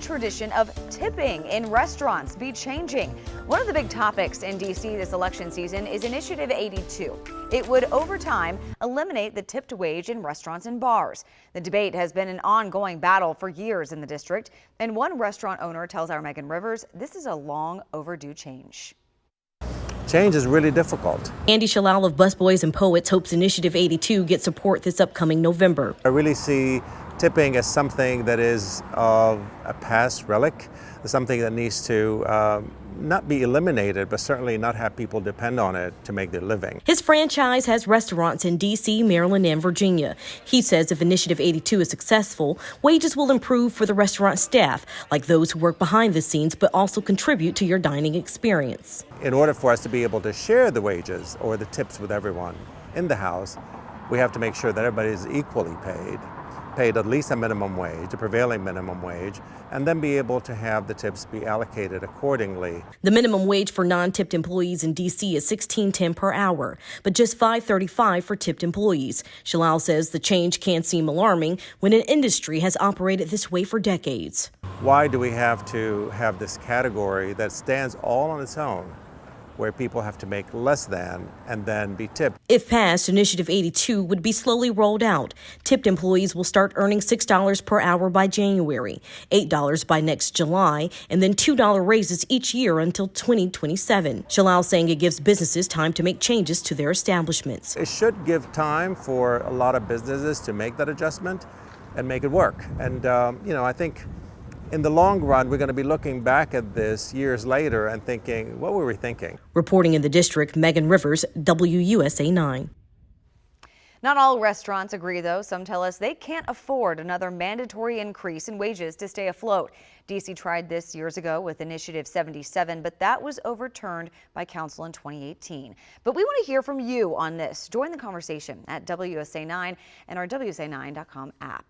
Tradition of tipping in restaurants be changing. One of the big topics in D.C. this election season is Initiative 82. It would, over time, eliminate the tipped wage in restaurants and bars. The debate has been an ongoing battle for years in the district, and one restaurant owner tells our Megan Rivers this is a long overdue change. Change is really difficult. Andy Shalal of Busboys and Poets hopes Initiative 82 gets support this upcoming November. I really see tipping as something that is of a past relic, something that needs to not be eliminated, but certainly not have people depend on it to make their living. His franchise has restaurants in D.C., Maryland, and Virginia. He says if Initiative 82 is successful, wages will improve for the restaurant staff, like those who work behind the scenes, but also contribute to your dining experience. In order for us to be able to share the wages or the tips with everyone in the house, we have to make sure that everybody is equally paid at least a minimum wage, a prevailing minimum wage, and then be able to have the tips be allocated accordingly. The minimum wage for non-tipped employees in D.C. is $16.10 per hour, but just $5.35 for tipped employees. Shalal says the change can seem alarming when an industry has operated this way for decades. Why do we have to have this category that stands all on its own, where people have to make less than and then be tipped? If passed, Initiative 82 would be slowly rolled out. Tipped employees will start earning $6 per hour by January, $8 by next July, and then $2 raises each year until 2027. Shalal saying it gives businesses time to make changes to their establishments. It should give time for a lot of businesses to make that adjustment and make it work. And, I think in the long run, we're going to be looking back at this years later and thinking, what were we thinking? Reporting in the district, Megan Rivers, WUSA 9. Not all restaurants agree, though. Some tell us they can't afford another mandatory increase in wages to stay afloat. D.C. tried this years ago with Initiative 77, but that was overturned by council in 2018. But we want to hear from you on this. Join the conversation at WUSA 9 and our WUSA9.com app.